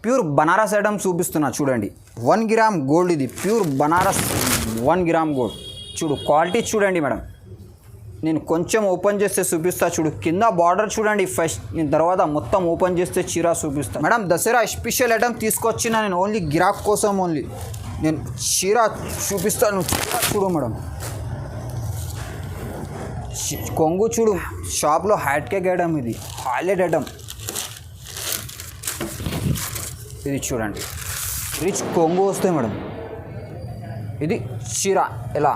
Pure Banaras item చూపిస్తున్నా చూడండి. 1 gram gold, ఇది ప్యూర్ బనారస్ 1 గ్రామ్ గోల్డ్. చూడు క్వాలిటీ చూడండి మేడం. నేను కొంచెం ఓపెన్ చేస్తే చూపిస్తా చూడు. కింద బార్డర్ చూడండి ఫస్ట్, నేను తర్వాత మొత్తం ఓపెన్ చేస్తే చీర చూపిస్తా మేడం. దసరా స్పెషల్ ఐటమ్ తీసుకొచ్చిన నేను ఓన్లీ గిరాక్ కోసం. ఓన్లీ నేను చీర చూపిస్తాను. చీర చూడు మేడం, కొంగు చూడు. షాప్లో హ్యాట్ కేక్ ఐటమ్, ఇది హైలైట్ ఐటమ్. ఇది చూడండి రిచ్ కొంగు వస్తాయి మేడం. ఇది చీర ఎలా,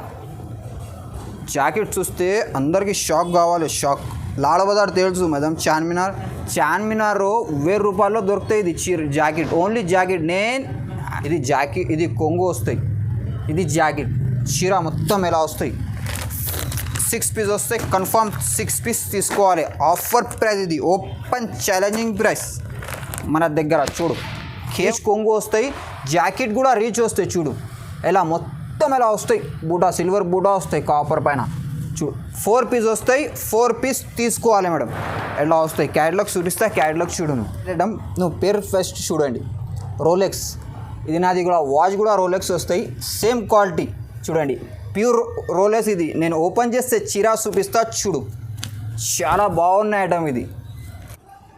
జాకెట్ చూస్తే అందరికీ షాక్ కావాలి. షాక్. లాల్ బజార్ తెలుసు మేడం, చార్మినార్ 1000 రూపాయల్లో దొరుకుతాయి ఇది చీర జాకెట్. Only jacket. ఇది జాకెట్, ఇది కొంగు వస్తాయి, ఇది జాకెట్. చీర మొత్తం ఎలా వస్తాయి, 6 పీస్ వస్తాయి కన్ఫామ్. 6 పీస్ తీసుకోవాలి. ఆఫర్ ప్రైస్, ఇది ఓపెన్ ఛాలెంజింగ్ ప్రైస్ మన దగ్గర. చూడు కేజ్ కొంగు వస్తాయి, జాకెట్ కూడా రీచ్ వస్తాయి. చూడు ఎలా మొత్తం ఎలా వస్తాయి. బూటా సిల్వర్ బూటా వస్తాయి కాపర్ పైన. చూడు 4 పీస్ వస్తాయి. 4 పీస్ తీసుకోవాలి మేడం. ఎలా వస్తాయి క్యాటలాగ్ చూపిస్తా. క్యాటలాగ్ చూడు మేడం. నువ్వు పేరు ఫస్ట్ చూడండి. రోలెక్స్, ఇది నాది కూడా వాచ్ కూడా రోలెక్స్ వస్తాయి. సేమ్ క్వాలిటీ చూడండి, ప్యూర్ రోలెక్స్. ఇది నేను ఓపెన్ చేస్తే చీర చూపిస్తా చూడు. చాలా బాగున్నాయి ఐటమ్ ఇది.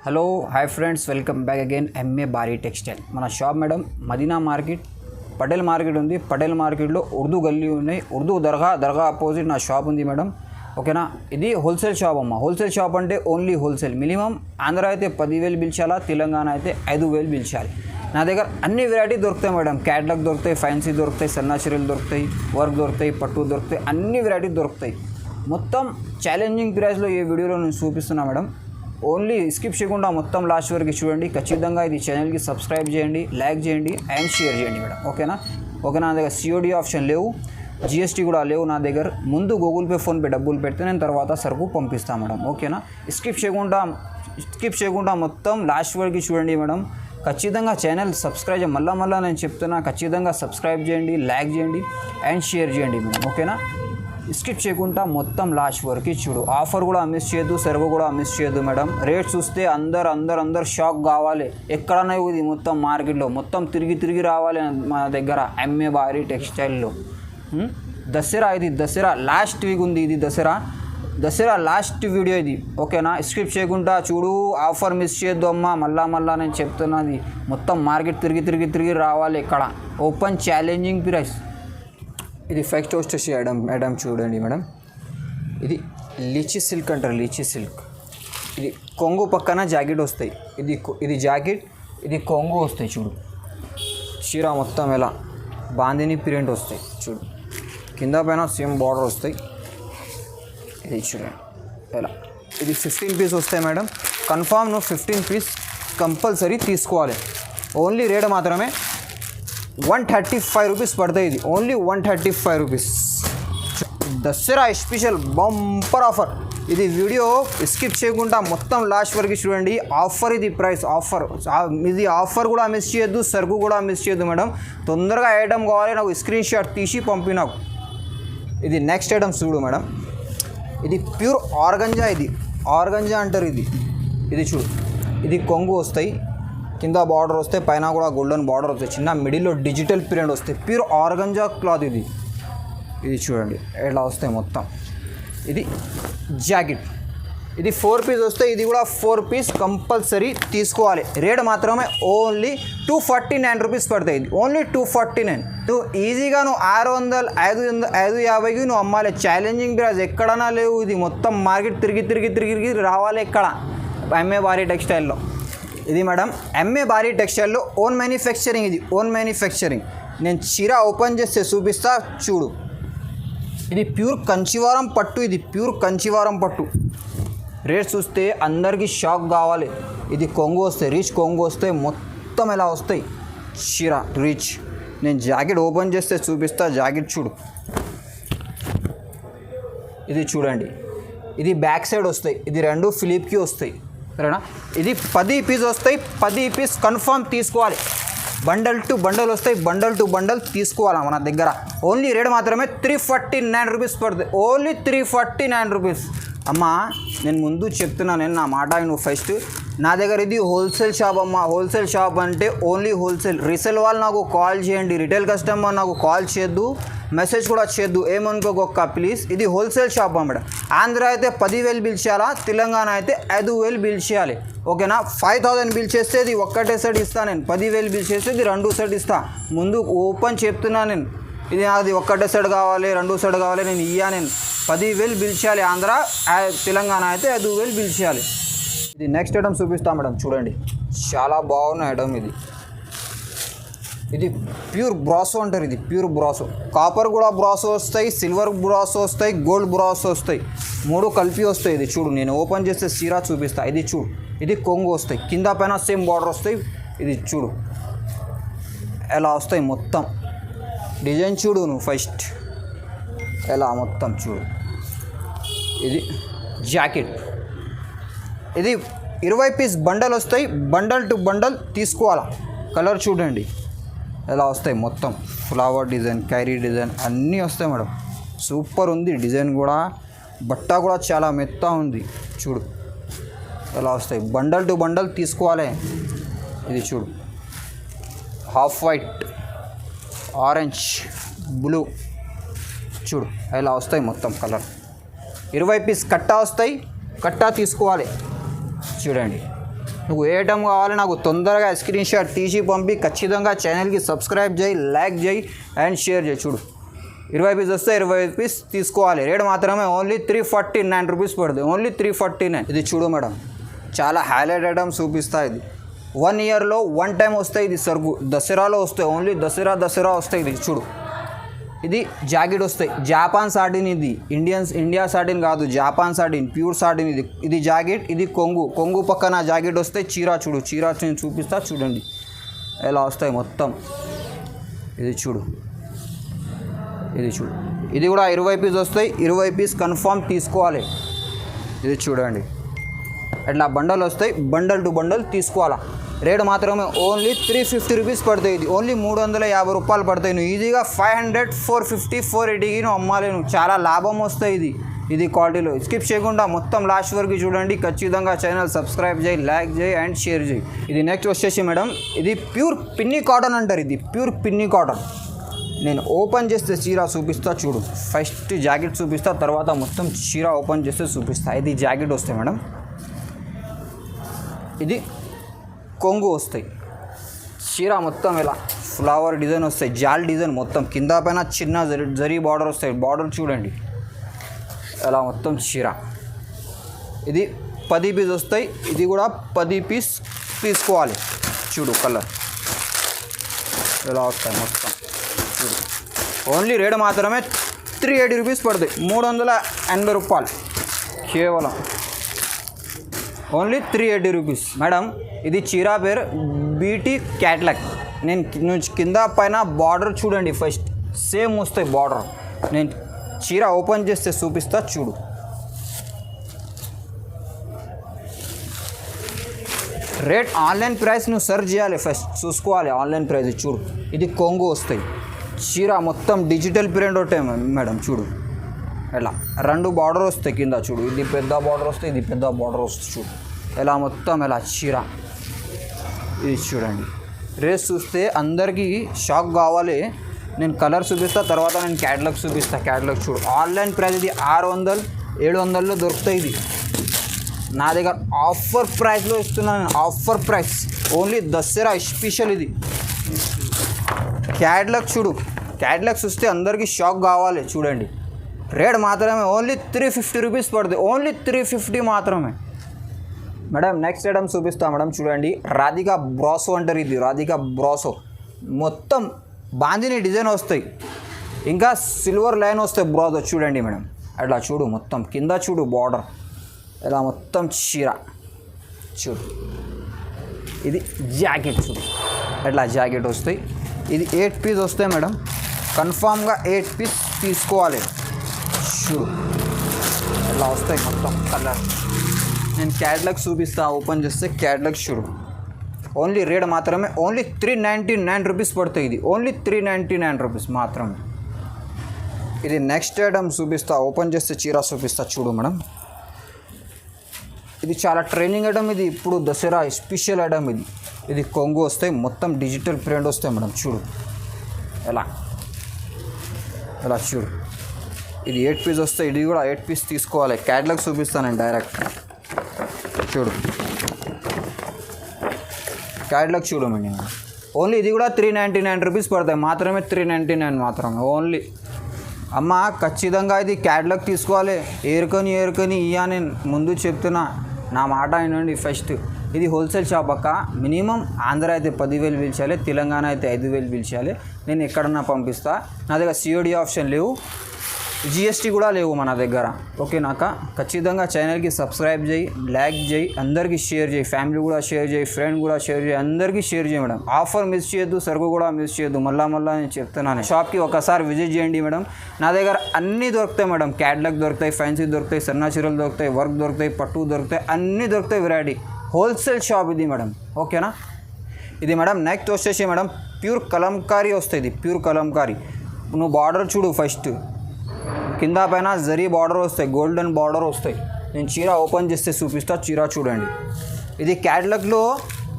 Hello hi friends, welcome back again MA Bari textile. మన shop madam Madina market, Patel market ఉంది. పటేల్ మార్కెట్లో ఉర్దూ గల్లీ ఉన్నాయి. ఉర్దూ దర్గా అపోజిట్ నా షాప్ ఉంది మేడం. ఓకేనా. ఇది హోల్సేల్ షాప్ అమ్మ. హోల్సేల్ షాప్ అంటే ఓన్లీ హోల్సేల్. మినిమం ఆంధ్ర అయితే 10,000 పిలిచాలా, తెలంగాణ అయితే 5,000 పిలిచాలి. నా దగ్గర అన్ని వెరైటీ దొరుకుతాయి మేడం. క్యాటలాగ్ దొరుకుతాయి, ఫ్యాన్సీ దొరుకుతాయి, సన్నాచరీలు దొరుకుతాయి, వర్క్ దొరుకుతాయి, పట్టు దొరుకుతాయి, అన్ని వెరైటీ దొరుకుతాయి. మొత్తం ఛాలెంజింగ్ ప్రైస్లో ఈ వీడియోలో నేను చూపిస్తున్నా మేడం. ఓన్లీ స్కిప్ చేయకుండా మొత్తం లాస్ట్ వరకు చూడండి. ఖచ్చితంగా ఇది ఛానల్కి సబ్స్క్రైబ్ చేయండి, లైక్ చేయండి అండ్ షేర్ చేయండి మేడం. ఓకేనా. నా దగ్గర COD ఆప్షన్ లేవు, GST కూడా లేవు నా దగ్గర. ముందు గూగుల్ పే, ఫోన్పే డబ్బులు పెడితే నేను తర్వాత సరుకు పంపిస్తాను మేడం. ఓకేనా. స్కిప్ చేయకుండా మొత్తం లాస్ట్ వరకు చూడండి మేడం. ఖచ్చితంగా ఛానల్ సబ్స్క్రైబ్ మళ్ళా నేను చెప్తున్నా. ఖచ్చితంగా సబ్స్క్రైబ్ చేయండి, లైక్ చేయండి అండ్ షేర్ చేయండి మేడం. ఓకేనా. స్కిప్ చేయకుండా మొత్తం లాస్ట్ వరకు చూడు. ఆఫర్ కూడా మిస్ చేయొద్దు, సరుకు కూడా మిస్ చేయొద్దు మేడం. రేట్ చూస్తే అందరు షాక్ కావాలి. ఎక్కడన్నా ఇది మొత్తం మార్కెట్లో మొత్తం తిరిగి రావాలి మన దగ్గర ఎంఏ బారీ టెక్స్టైల్లో. దసరా, ఇది దసరా లాస్ట్ వీక్ ఉంది. ఇది దసరా లాస్ట్ వీడియో ఇది. ఓకేనా. స్కిప్ చేయకుండా చూడు. ఆఫర్ మిస్ చేయొద్దు అమ్మ. మళ్ళా నేను చెప్తున్నది. మొత్తం మార్కెట్ తిరిగి రావాలి. ఇక్కడ ఓపెన్ ఛాలెంజింగ్ ప్రైస్. ఇది ఫస్ట్ వచ్చేసి ఐటమ్ చూడండి మేడం. ఇది లీచీ సిల్క్ అంటారు, లీచీ సిల్క్. ఇది కొంగు పక్కన జాకెట్ వస్తాయి. ఇది జాకెట్, ఇది కొంగు వస్తాయి. చూడు చీర మొత్తం ఎలా బాందిని ప్రింట్ వస్తాయి. చూడు కింద పైన సేమ్ బార్డర్ వస్తాయి. ఇది చూడండి ఎలా. ఇది 15 పీస్ వస్తాయి మేడం. కన్ఫామ్ నువ్వు 15 పీస్ కంపల్సరీ తీసుకోవాలి. ఓన్లీ రేట్ మాత్రమే 135 రూపీస్ పడతాయి. ఇది only 135 rupees. Dasara special bumper offer. ఇది వీడియో స్కిప్ చేయకుండా మొత్తం లాస్ట్ వరకు చూడండి. ఆఫర్, ఇది ప్రైస్ ఆఫర్. ఇది ఆఫర్ కూడా మిస్ చేయొద్దు, సరుకు కూడా మిస్ చేయొద్దు మేడం. తొందరగా ఐటమ్ కావాలి నాకు స్క్రీన్ షాట్ తీసి పంపినావు. ఇది నెక్స్ట్ ఐటమ్ చూడు మేడం. ఇది ప్యూర్ ఆర్గంజా. ఇది ఆర్గంజా అంటారు. ఇది చూడు. ఇది కొంగు వస్తాయి, కింద బార్డర్ వస్తాయి, పైన కూడా గోల్డెన్ బార్డర్ వస్తాయి. చిన్న మిడిల్లో డిజిటల్ ప్రింట్ వస్తాయి. ప్యూర్ ఆర్గంజా క్లాత్ ఇది. ఇది చూడండి ఎలా వస్తాయి మొత్తం. ఇది జాకెట్. ఇది 4 పీస్ వస్తాయి. ఇది కూడా 4 పీస్ కంపల్సరీ తీసుకోవాలి. రేట్ మాత్రమే ఓన్లీ 249 రూపీస్ పడతాయి. ఇది ఓన్లీ 249. నువ్వు ఈజీగా 600, 550కి నువ్వు అమ్మాలి. ఛాలెంజింగ్ ప్రైస్ ఎక్కడన్నా లేవు. ఇది మొత్తం మార్కెట్ తిరిగి రావాలి ఇక్కడ ఎంఏ బారీ టెక్స్టైల్లో. ఇది మేడం ఎంఏ బారీ టెక్స్టైల్లో ఓన్ మ్యానుఫ్యాక్చరింగ్. ఇది ఓన్ మ్యానుఫ్యాక్చరింగ్. నేను చీర ఓపెన్ చేస్తే చూపిస్తా చూడు. ఇది ప్యూర్ కంచివారం పట్టు. ఇది ప్యూర్ కంచివారం పట్టు. రేట్ చూస్తే అందరికీ షాక్ కావాలి. ఇది కొంగు వస్తాయి, రీచ్ కొంగు వస్తాయి. మొత్తం ఎలా వస్తాయి చీర రీచ్. నేను జాకెట్ ఓపెన్ చేస్తే చూపిస్తా. జాకెట్ చూడు. ఇది చూడండి. ఇది బ్యాక్ సైడ్ వస్తాయి. ఇది 2 ఫిలిప్కి వస్తాయి. సరేనా. ఇది 10 పీస్ వస్తాయి. 10 పీస్ కన్ఫామ్ తీసుకోవాలి. బండల్ టు బండల్ వస్తాయి. బండల్ టు బండల్ తీసుకోవాలి మన దగ్గర. ఓన్లీ రేట్ మాత్రమే 349 రూపీస్ పడుతుంది. Only 349 rupees. అమ్మా నేను ముందు చెప్తున్నా, నేను నా మాట నువ్వు ఫస్ట్. నా దగ్గర ఇది హోల్సేల్ షాప్ అమ్మా. హోల్సేల్ షాప్ అంటే ఓన్లీ హోల్సేల్. రీసేల్ వాళ్ళు నాకు కాల్ చేయండి, రిటైల్ కస్టమర్ నాకు కాల్ చేయొద్దు, మెసేజ్ కూడా చేయొద్దు, ఏమనుకోక ప్లీజ్. ఇది హోల్సేల్ షాప్ అన్నమాట. ఆంధ్ర అయితే 10,000 బిల్ చేయాలా, తెలంగాణ అయితే 5,000 బిల్ చేయాలి. ఓకేనా? 5,000 బిల్ చేస్తే ఇది ఒక్కటే సెట్ ఇస్తాను నేను. 10,000 బిల్ చేస్తే ఇది 2 సెట్ ఇస్తా. ముందు ఓపెన్ చెప్తున్నా నేను. ఇది నాది ఒక్కటే సెట్ కావాలి, 2 సెట్ కావాలి, నేను నేను 10,000 బిల్ చేయాలి. ఆంధ్ర తెలంగాణ అయితే 5,000 బిల్ చేయాలి. ఇది నెక్స్ట్ ఐటమ్ చూపిస్తాం మేడం. చూడండి చాలా బాగున్న ఐటమ్ ఇది. ఇది ప్యూర్ బ్రాసో అంటారు. ఇది ప్యూర్ బ్రాసో. కాపర్ కూడా బ్రాసో వస్తాయి, సిల్వర్ బ్రాసో వస్తాయి, గోల్డ్ బ్రాసో వస్తాయి, 3 కలిపి వస్తాయి. ఇది చూడు, నేను ఓపెన్ చేస్తే చీర చూపిస్తా. ఇది చూడు, ఇది కొంగు వస్తాయి, కింద పైన సేమ్ బార్డర్ వస్తాయి. ఇది చూడు ఎలా వస్తాయి మొత్తం. డిజైన్ చూడు నువ్వు ఫస్ట్ ఎలా మొత్తం చూడు. ఇది జాకెట్. ఇది 20 పీస్ బండల్ వస్తాయి. బండల్ టు బండల్ తీసుకోవాలా. కలర్ చూడండి ఎలా వస్తాయి మొత్తం. ఫ్లవర్ డిజైన్, క్యారీ డిజైన్ అన్నీ వస్తాయి మేడం. సూపర్ ఉంది డిజైన్ కూడా. బట్ట కూడా చాలా మెత్త ఉంది. చూడు ఎలా వస్తాయి. బండల్ టు బండల్ తీసుకోవాలి. ఇది చూడు, హాఫ్ వైట్, ఆరెంజ్, బ్లూ చూడు ఇలా వస్తాయి మొత్తం కలర్. 20 పీస్ కట్టా వస్తాయి. కట్టా తీసుకోవాలి. చూడండి, నువ్వు ఏ ఐటమ్ కావాలి నాకు తొందరగా స్క్రీన్ షాట్ తీసి పంపి, ఖచ్చితంగా ఛానల్కి సబ్స్క్రైబ్ చేయి, లైక్ చేయి అండ్ షేర్ చేయి. చూడు 20 పీస్ వస్తే 20 పీస్ తీసుకోవాలి. రేట్ మాత్రమే ఓన్లీ 349 రూపీస్ పడుతుంది. ఓన్లీ 349. ఇది చూడు మేడం, చాలా హైలైట్ ఐటమ్ చూపిస్తా. ఇది 1 ఇయర్లో 1 టైం వస్తాయి. ఇది సరుకు దసరాలో వస్తాయి. ఓన్లీ దసరా వస్తాయి. ఇది చూడు, ఇది జాకెట్ వస్తాయి. Japan satin. ఇది ఇండియా సాటిన్ కాదు, జాపాన్ సాటిన్, ప్యూర్ సాటిన్. ఇది జాకెట్. ఇది కొంగు పక్కన జాకెట్ వస్తాయి. చీర చూడు, చీర నేను చూపిస్తా. చూడండి ఎలా వస్తాయి మొత్తం. ఇది చూడు, ఇది కూడా 20 పీస్ వస్తాయి. 20 పీస్ కన్ఫామ్ తీసుకోవాలి. ఇది చూడండి అట్లా బండల్ వస్తాయి. బండల్ టు బండల్ తీసుకోవాలా. రేట్ మాత్రమే ఓన్లీ 350 రూపీస్ పడతాయి. ఇది ఓన్లీ 350 రూపాయలు పడతాయి. నువ్వు ఈజీగా 500, 450, 480కి నువ్వు అమ్మాలి. నువ్వు చాలా లాభం వస్తాయి. ఇది క్వాలిటీలో. స్కిప్ చేయకుండా మొత్తం లాస్ట్ వరకు చూడండి. ఖచ్చితంగా ఛానల్ సబ్స్క్రైబ్ చేయి, లైక్ చేయి అండ్ షేర్ చేయి. ఇది నెక్స్ట్ వచ్చేసి మేడం, ఇది ప్యూర్ పిన్ని కాటన్ అంటారు. ఇది ప్యూర్ పిన్ని కాటన్. నేను ఓపెన్ చేస్తే చీర చూపిస్తా. చూడు, ఫస్ట్ జాకెట్ చూపిస్తా, తర్వాత మొత్తం చీర ఓపెన్ చేస్తే చూపిస్తా. ఇది జాకెట్ వస్తాయి మేడం. ఇది కొంగు వస్తాయి. చీర మొత్తం ఇలా ఫ్లవర్ డిజైన్ వస్తాయి. జాల్ డిజైన్ మొత్తం కింద పైన చిన్న జరీ బార్డర్ వస్తాయి. బార్డర్ చూడండి ఎలా మొత్తం చీర. ఇది 10 పీస్ వస్తాయి. ఇది కూడా 10 పీస్ తీసుకోవాలి. చూడు కలర్ ఎలా వస్తాయి మొత్తం. చూడు ఓన్లీ రేట్ మాత్రమే 380 రూపీస్ పడుతుంది. 380 రూపాయలు కేవలం. Only 380 rupees madam. ఇది చీర పేరు బీటీ క్యాట్లాగ్. నేను కింద పైన బార్డర్ చూడండి ఫస్ట్ సేమ్ వస్తాయి బార్డర్. నేను చీర ఓపెన్ చేస్తే చూపిస్తా. చూడు రేట్ ఆన్లైన్ ప్రైస్ నువ్వు సెర్చ్ చేయాలి, ఫస్ట్ చూసుకోవాలి ఆన్లైన్ ప్రైస్. చూడు ఇది కొంగు వస్తాయి. చీర మొత్తం డిజిటల్ ప్రింట్ ఉంటాయి మేడం. చూడు ఎలా 2 బార్డర్ వస్తాయి కింద. చూడు ఇది పెద్ద బార్డర్ వస్తాయి, ఇది పెద్ద బార్డర్ వస్తుంది. చూడు ఎలా మొత్తం ఎలా చీర. ఇది చూడండి, రేస్ చూస్తే అందరికీ షాక్ కావాలి. నేను కలర్ చూపిస్తా, తర్వాత నేను క్యాటలాగ్ చూపిస్తా. క్యాటలాగ్ చూడు, ఆన్లైన్ ప్రైస్ ఇది 600, 700లో దొరుకుతాయి. ఇది నా దగ్గర ఆఫర్ ప్రైస్లో ఇస్తున్నాను. Offer price only Dasara special. ఇది క్యాటలాగ్ చూడు, క్యాటలాగ్ చూస్తే అందరికీ షాక్ కావాలి. చూడండి రేట్ మాత్రమే ఓన్లీ 350 రూపీస్ పడుతుంది. ఓన్లీ 350 మాత్రమే మేడం. నెక్స్ట్ ఐటమ్ చూపిస్తా మేడం. చూడండి రాధికా బ్రాసో అంటారు. ఇది రాధికా బ్రాసో మొత్తం బాందిని డిజైన్ వస్తాయి. ఇంకా సిల్వర్ లైన్ వస్తాయి బ్రాసో. చూడండి మేడం అట్లా చూడు మొత్తం కింద చూడు బార్డర్ ఇలా మొత్తం చీర. చూడు ఇది జాకెట్. చూడు అట్లా జాకెట్ వస్తాయి. ఇది 8 పీస్ వస్తాయి మేడం. కన్ఫామ్గా 8 పీస్ తీసుకోవాలి. చూడు ఇలా వస్తాయి మొత్తం కలర్. నేను క్యాటలాగ్ చూపిస్తా. ఓపెన్ చేస్తే క్యాటలాగ్ చూడు. ఓన్లీ రేట్ మాత్రమే ఓన్లీ 399 రూపీస్ పడుతుంది. ఇది ఓన్లీ 399 రూపీస్ మాత్రమే. ఇది నెక్స్ట్ ఐటమ్ చూపిస్తా. ఓపెన్ చేస్తే చీర చూపిస్తా. చూడు మేడం ఇది చాలా ట్రైనింగ్ ఐటమ్, ఇది ఇప్పుడు దసరా స్పెషల్ ఐటమ్. ఇది కొంగు వస్తాయి, మొత్తం డిజిటల్ ప్రింట్ వస్తాయి మేడం. చూడు ఎలా చూడు, ఇది 8 పీస్ వస్తాయి. ఇది కూడా 8 పీస్ తీసుకోవాలి. క్యాటలాగ్ చూపిస్తాను డైరెక్ట్. చూడు క్యాటలాగ్ చూడమండి. ఓన్లీ ఇది కూడా 399 రూపీస్ పడతాయి మాత్రమే, 399 మాత్రమే ఓన్లీ. అమ్మ ఖచ్చితంగా ఇది క్యాటలాగ్ తీసుకోవాలి. ఏరుకొని ఇయ్యా, నేను ముందు చెప్తున్నా, నా మాట అయినండి. ఫస్ట్ ఇది హోల్సేల్ షాప్ అక్క. మినిమం ఆంధ్ర అయితే 10,000 పిలిచాలి, తెలంగాణ అయితే 5,000 పిలిచాలి. నేను ఎక్కడన్నా పంపిస్తా. నా దగ్గర COD ఆప్షన్ లేవు, GST కూడా లేవు మన దగ్గర. ఓకేనాక ఖచ్చితంగా ఛానల్కి సబ్స్క్రైబ్ చేయి, లైక్ చేయి, అందరికీ షేర్ చేయి, ఫ్యామిలీ కూడా షేర్ చేయి, ఫ్రెండ్ కూడా షేర్ చేయి, అందరికీ షేర్ చేయి మేడం. ఆఫర్ మిస్ చేయొద్దు, సరుకు కూడా మిస్ చేయొద్దు. మళ్ళా నేను చెప్తున్నాను, షాప్కి ఒకసారి విజిట్ చేయండి మేడం. నా దగ్గర అన్నీ దొరుకుతాయి మేడం. క్యాటలాగ్ దొరుకుతాయి, ఫ్యాన్సీ దొరుకుతాయి, సన్నా చీరలు దొరుకుతాయి, వర్క్ దొరుకుతాయి, పట్టు దొరుకుతాయి, అన్నీ దొరుకుతాయి వెరైటీ. హోల్సేల్ షాప్ ఇది మేడం. ఓకేనా. ఇది మేడం నెక్స్ట్ వచ్చేసి మేడం ప్యూర్ కలంకారీ వస్తుంది. ఇది ప్యూర్ కలంకారీ. నువ్వు బార్డర్ చూడు, ఫస్ట్ కింద పైన జరీ బార్డర్ వస్తాయి, గోల్డెన్ బార్డర్ వస్తాయి. నేను చీర ఓపెన్ చేస్తే చూపిస్తా, చీర చూడండి. ఇది క్యాటలాగ్లో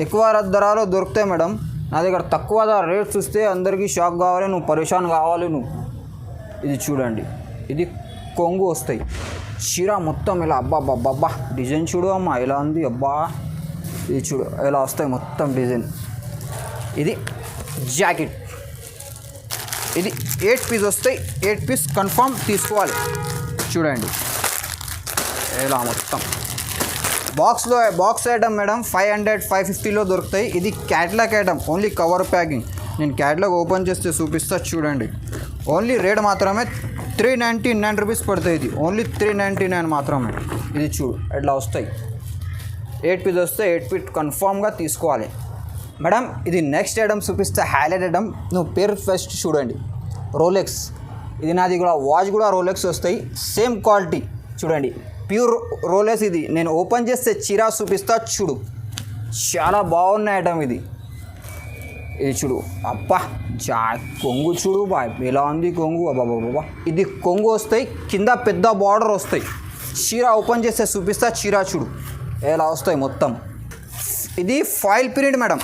ఎక్కువ ధరలో దొరుకుతాయి మేడం. నా దగ్గర తక్కువ రేట్ చూస్తే అందరికీ షాక్ కావాలి, నువ్వు పరేషాన్ కావాలి నువ్వు. ఇది చూడండి, ఇది కొంగు వస్తాయి. చీర మొత్తం ఇలా అబ్బా డిజైన్ చూడు అమ్మా ఎలా ఉంది అబ్బా. ఇది చూడు ఎలా వస్తాయి మొత్తం డిజైన్. ఇది జాకెట్, ఇది 8 పీస్ వస్తాయి. 8 పీస్ కన్ఫామ్ తీసుకోవాలి. చూడండి ఎలా మొత్తం బాక్స్ ఐటమ్ మేడం. 500-550లో దొరుకుతాయి. ఇది catalogue item, only cover packing. నేను క్యాటలాగ్ ఓపెన్ చేస్తే చూపిస్తా చూడండి. ఓన్లీ రేట్ మాత్రమే 399 రూపీస్ పడుతుంది. ఇది ఓన్లీ 399 మాత్రమే. ఇది చూడు ఎట్లా వస్తాయి. 8 పీస్ వస్తే 8 పీస్ కన్ఫామ్గా తీసుకోవాలి మేడం. ఇది నెక్స్ట్ ఐటమ్ చూపిస్తే హైలైట్ ఐటమ్. నువ్వు పేరు ఫస్ట్ చూడండి, రోలెక్స్. ఇది నాది కూడా వాచ్ కూడా రోలెక్స్ వస్తాయి, సేమ్ క్వాలిటీ. చూడండి ప్యూర్ రోలెక్స్. ఇది నేను ఓపెన్ చేస్తే చీర చూపిస్తా చూడు, చాలా బాగున్న ఐటమ్ ఇది. ఇది చూడు అబ్బా, కొంగు చూడు బాయ్ ఎలా ఉంది కొంగు అబ్బాబాబా. ఇది కొంగు వస్తాయి, కింద పెద్ద బార్డర్ వస్తాయి. చీర ఓపెన్ చేస్తే చూపిస్తా, చీర చూడు ఎలా వస్తాయి మొత్తం. ఇది ఫాయిల్ ప్రింట్ మేడం,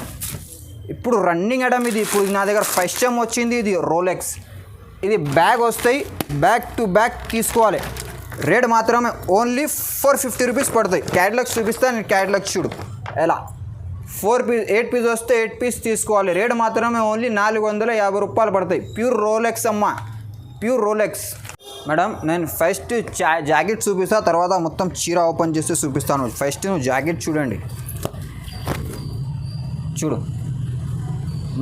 ఇప్పుడు రన్నింగ్ ఐటమ్ ఇది. ఇప్పుడు నా దగ్గర ఫస్ట్ టైం వచ్చింది ఇది రోలెక్స్. ఇది బ్యాగ్ వస్తాయి, బ్యాక్ టు బ్యాక్ తీసుకోవాలి. రేట్ మాత్రమే ఓన్లీ 450 రూపీస్ పడతాయి. క్యాటలాగ్ చూపిస్తా, నేను క్యాటలాగ్ చూడు ఎలా. 8 పీస్ వస్తే 8 పీస్ తీసుకోవాలి. రేట్ మాత్రమే ఓన్లీ 450 రూపాయలు పడతాయి. ప్యూర్ రోలెక్స్ అమ్మ, ప్యూర్ రోలెక్స్ మేడం. నేను ఫస్ట్ జాకెట్ చూపిస్తా, తర్వాత మొత్తం చీర ఓపెన్ చేస్తే చూపిస్తాను. ఫస్ట్ నువ్వు జాకెట్ చూడండి, చూడు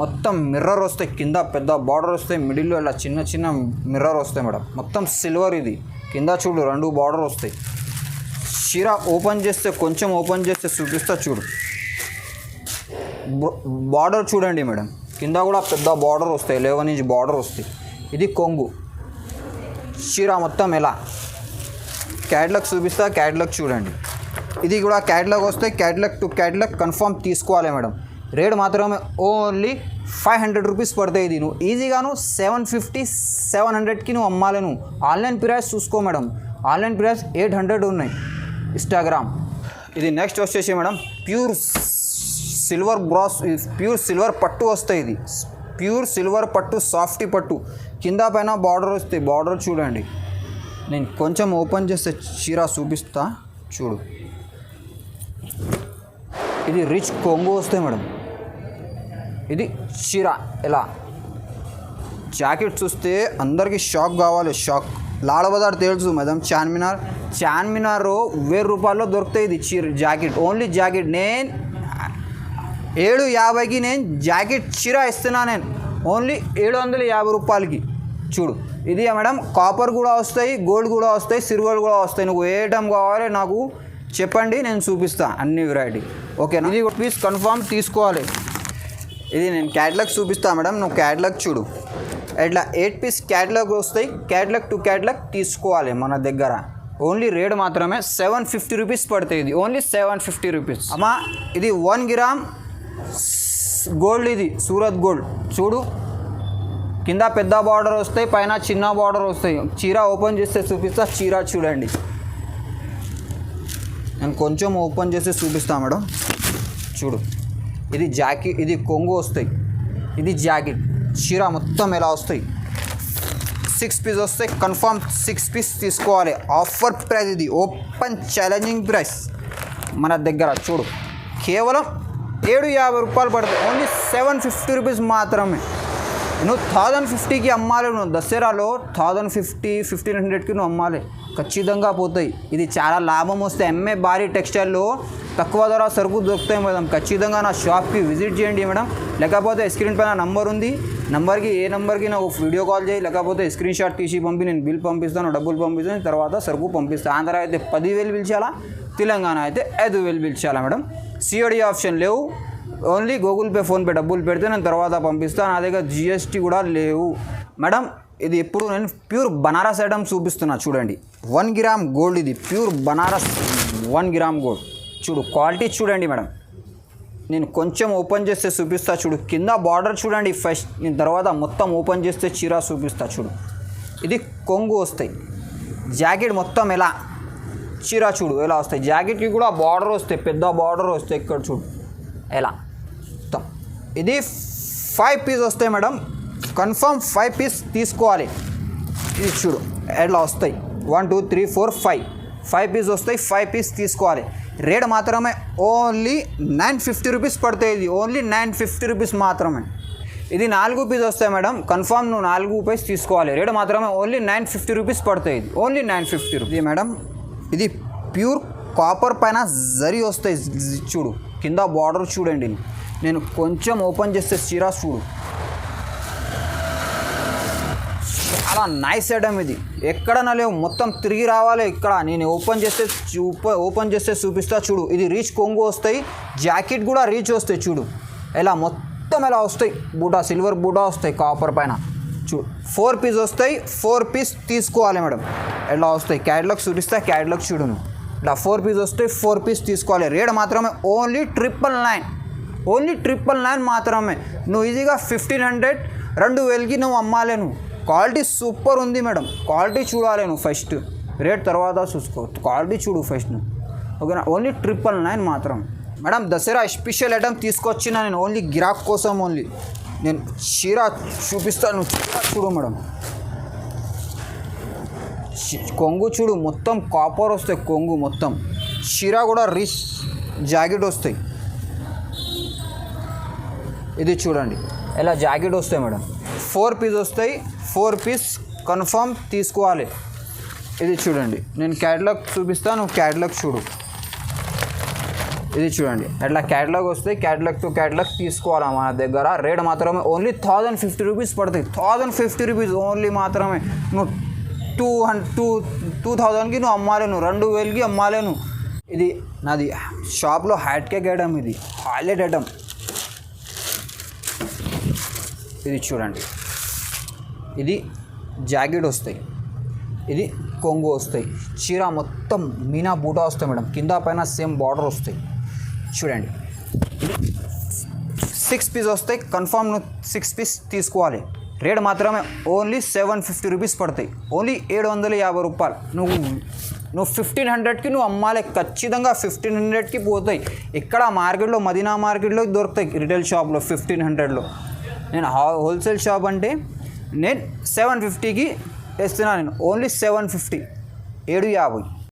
మొత్తం మిర్రర్ వస్తాయి. కింద పెద్ద బార్డర్ వస్తాయి, మిడిల్లో ఇలా చిన్న మిర్రర్ వస్తాయి మేడం. మొత్తం సిల్వర్. ఇది కింద చూడు 2 బార్డర్ వస్తాయి. చీర ఓపెన్ చేస్తే కొంచెం ఓపెన్ చేస్తే చూపిస్తా చూడు. బార్డర్ చూడండి మేడం, కింద కూడా పెద్ద బార్డర్ వస్తాయి, 11 ఇంచ్ బార్డర్ వస్తాయి. ఇది కొంగు. చీర మొత్తం ఎలా. క్యాటలాగ్ చూపిస్తా, క్యాటలాగ్ చూడండి. ఇది కూడా క్యాటలాగ్ వస్తాయి. క్యాటలాగ్ టు క్యాటలాగ్ కన్ఫామ్ తీసుకోవాలి మేడం. రేట్ మాత్రమే ఓన్లీ 500 రూపీస్ పడతాయి. ఇది నువ్వు ఈజీగాను 750-700కి నువ్వు అమ్మాలి. నువ్వు ఆన్లైన్ ప్రైస్ చూసుకో మేడం, ఆన్లైన్ ప్రైస్ 800 ఉన్నాయి ఇన్స్టాగ్రామ్. ఇది నెక్స్ట్ వచ్చేసి madam pure silver brass, pure silver పట్టు వస్తాయి. ఇది ప్యూర్ సిల్వర్ పట్టు, సాఫ్టీ పట్టు. కింద పైన బార్డర్ వస్తాయి. బార్డర్ చూడండి, నేను కొంచెం ఓపెన్ చేస్తే చీర చూపిస్తా చూడు. ఇది రిచ్ కొంగు వస్తాయి మేడం. ఇది చీర ఎలా. జాకెట్ చూస్తే అందరికీ షాక్ కావాలి, షాక్. లాల్ బజార్ తెలుసు మేడం, చార్మినార్ 1000 రూపాయల్లో దొరుకుతాయి ఇది చీర జాకెట్. ఓన్లీ జాకెట్ నేను 750కి నేను జాకెట్ చీర ఇస్తున్నా. నేను ఓన్లీ 750 రూపాయలకి. చూడు ఇది మేడం కాపర్ కూడా వస్తాయి, గోల్డ్ కూడా వస్తాయి, సిల్వర్ కూడా వస్తాయి. నువ్వు ఏ ఐటమ్ కావాలి నాకు చెప్పండి, నేను చూపిస్తా అన్ని వెరైటీ. ఓకేనా. ఇది ఒక పీస్ కన్ఫామ్ తీసుకోవాలి. ఇది నేను క్యాటలాగ్ చూపిస్తా మేడం, నువ్వు క్యాటలాగ్ చూడు. ఇట్లా 8 పీస్ క్యాటలాగ్ వస్తాయి. క్యాటలాగ్ టు క్యాటలాగ్ తీసుకోవాలి మన దగ్గర. ఓన్లీ రేట్ మాత్రమే 750 రూపీస్ పడుతుంది. ఇది ఓన్లీ 750 రూపీస్ అమ్మా. ఇది 1 గ్రామ్ గోల్డ్, ఇది సూరత్ గోల్డ్. చూడు కింద పెద్ద బార్డర్ వస్తాయి, పైన చిన్న బార్డర్ వస్తాయి. చీర ఓపెన్ చేస్తే చూపిస్తా, చీర చూడండి నేను కొంచెం ఓపెన్ చేసి చూపిస్తాను మేడం. చూడు, ఇది జాకెట్, ఇది కొంగు వస్తాయి, ఇది జాకెట్, చీర మొత్తం ఎలా వస్తాయి. 6 పీస్ వస్తాయి కన్ఫర్మ్. 6 పీస్ తీసుకోవాలి. ఆఫర్ ప్రైస్ ఇది, ఓపెన్ ఛాలెంజింగ్ ప్రైస్ మన దగ్గర. చూడు, కేవలం 750 రూపాయలు పడుతుంది. ఓన్లీ 750 రూపీస్ మాత్రమే. నువ్వు 1050కి అమ్మాలి. నువ్వు దసరాలో 1050, 1500కి నువ్వు అమ్మాలి, ఖచ్చితంగా పోతాయి. ఇది చాలా లాభం వస్తాయి. ఎంఏ భారీ టెక్స్టైల్లో తక్కువ ధర సరుకు దొరుకుతాయి మేడం. ఖచ్చితంగా నా షాప్కి విజిట్ చేయండి మేడం. లేకపోతే స్క్రీన్ పైన నంబర్ ఉంది, ఏ నెంబర్కి నాకు వీడియో కాల్ చేయి, లేకపోతే స్క్రీన్ షాట్ తీసి పంపి నేను బిల్ పంపిస్తాను, డబ్బులు పంపిస్తాను, తర్వాత సరుకు పంపిస్తాను. ఆంధ్ర అయితే 10,000 పిలిచాలా, తెలంగాణ అయితే 5,000 పిలిచాలా మేడం. సిఓడి ఆప్షన్ లేవు. ఓన్లీ గూగుల్ పే, ఫోన్పే డబ్బులు పెడితే నేను తర్వాత పంపిస్తాను. నా దగ్గర జిఎస్టీ కూడా లేవు మేడం. ఇది ఇప్పుడు నేను ప్యూర్ బనారస్ ఐటమ్ చూపిస్తున్నా. చూడండి, 1 గ్రామ్ గోల్డ్. ఇది ప్యూర్ బనారస్ 1 గ్రామ్ గోల్డ్. చూడు, క్వాలిటీ చూడండి మేడం. నేను కొంచెం ఓపెన్ చేస్తే చూపిస్తా. చూడు, కింద బార్డర్ చూడండి ఫస్ట్, నేను తర్వాత మొత్తం ఓపెన్ చేస్తే చీర చూపిస్తా. చూడు, ఇది కొంగు వస్తాయి, జాకెట్ మొత్తం ఎలా, చీర చూడు ఎలా వస్తాయి. జాకెట్కి కూడా బార్డర్ వస్తాయి, పెద్ద బార్డర్ వస్తాయి. ఇక్కడ చూడు ఎలా మొత్తం. ఇది 5 పీస్ వస్తాయి మేడం. కన్ఫర్మ్ 5 పీస్ తీసుకోవాలి. ఇది చూడు ఎలా వస్తాయి. 1 2 3 4 5 పీస్ వస్తాయి. 5 పీస్ తీసుకోవాలి. రేట్ మాత్రమే ఓన్లీ 950 రూపీస్ పడతాయి. ఇది ఓన్లీ 950 రూపీస్ మాత్రమే. ఇది 4 పీస్ వస్తాయి మేడం. కన్ఫర్మ్ నువ్వు 4 పీస్ తీసుకోవాలి. రేట్ మాత్రమే ఓన్లీ 950 రూపీస్ పడతాయి. ఇది ఓన్లీ 950 రూపీస్. ఇది మేడం, ఇది ప్యూర్ కాపర్ పైన జరీ వస్తాయి. చూడు, కింద బార్డర్ చూడండి. నేను కొంచెం ఓపెన్ చేస్తే చీర చూడు, చాలా నైస్ ఐటమ్. ఇది ఎక్కడన్నా లేవు, మొత్తం తిరిగి రావాలి. ఇక్కడ నేను ఓపెన్ చేస్తే చూపిస్తా. చూడు, ఇది రీచ్ కొంగు వస్తాయి, జాకెట్ కూడా రీచ్ వస్తాయి. చూడు ఎలా మొత్తం ఎలా వస్తాయి. బూటా, సిల్వర్ బూటా వస్తాయి కాపర్ పైన. చూడు, 4 పీస్ వస్తాయి. 4 పీస్ తీసుకోవాలి మేడం. ఎలా వస్తాయి క్యాటలాగ్ చూపిస్తా. క్యాటలాగ్ చూడు, ఇలా 4 పీస్ వస్తాయి. 4 పీస్ తీసుకోవాలి. రేట్ మాత్రమే ఓన్లీ 999. ఓన్లీ 999 మాత్రమే. నువ్వు ఈజీగా 1500, 2000కి నువ్వు అమ్మాలేను. క్వాలిటీ సూపర్ ఉంది మేడం. క్వాలిటీ చూడాలి నువ్వు ఫస్ట్, రేట్ తర్వాత చూసుకో. క్వాలిటీ చూడు ఫస్ట్ నువ్వు, ఓకేనా. ఓన్లీ 999 మాత్రం మేడం. దసరా స్పెషల్ ఐటమ్ తీసుకొచ్చిన నేను ఓన్లీ గిరాక్ కోసం. ఓన్లీ నేను చీర చూపిస్తాను. చీర చూడు మేడం, కొంగు చూడు మొత్తం కాపర్ వస్తాయి. కొంగు మొత్తం, చీర కూడా రిచ్ జాకెట్ వస్తాయి. ఇది చూడండి ఎలా జాకెట్ వస్తాయి మేడం. 4 పీస్ వస్తాయి. 4 పీస్ కన్ఫర్మ్ తీసుకోవాలి. ఇది చూడండి, నేను క్యాటలాగ్ చూపిస్తాను. క్యాటలాగ్ చూడు, ఇది చూడండి అట్లా క్యాటలాగ్ వస్తాయి. క్యాటలాగ్ టు క్యాటలాగ్ తీసుకోవాలి మన దగ్గర. రేట్ మాత్రమే ఓన్లీ 1050 రూపీస్ పడుతుంది. 1050 రూపీస్ ఓన్లీ మాత్రమే. నువ్వు 2000కి నువ్వు అమ్మాలేను, 2000కి అమ్మాలేను. ఇది నాది షాప్లో హ్యాట్ కేక్ ఐటమ్. ఇది హైలైట్ ఐటమ్. ఇది చూడండి, ఇది జాకెట్ వస్తాయి, ఇది కొంగు వస్తాయి. చీర మొత్తం మీనా బూటా వస్తాయి మేడం. కింద పైన సేమ్ బార్డర్ వస్తాయి. చూడండి, 6 పీస్ వస్తాయి. కన్ఫర్మ్ నువ్వు 6 పీస్ తీసుకోవాలి. రేట్ మాత్రమే ఓన్లీ 750 రూపీస్ పడతాయి. ఓన్లీ 750 రూపాయలు. నువ్వు 1500కి నువ్వు అమ్మాలి. ఖచ్చితంగా 1500కి పోతాయి. ఇక్కడ మార్కెట్లో, మదీనా మార్కెట్లో దొరుకుతాయి. రిటైల్ షాప్లో 1500లో. నేను హోల్సేల్ షాప్ అంటే నేను 750కి వేస్తున్నాను. నేను ఓన్లీ 750, 750.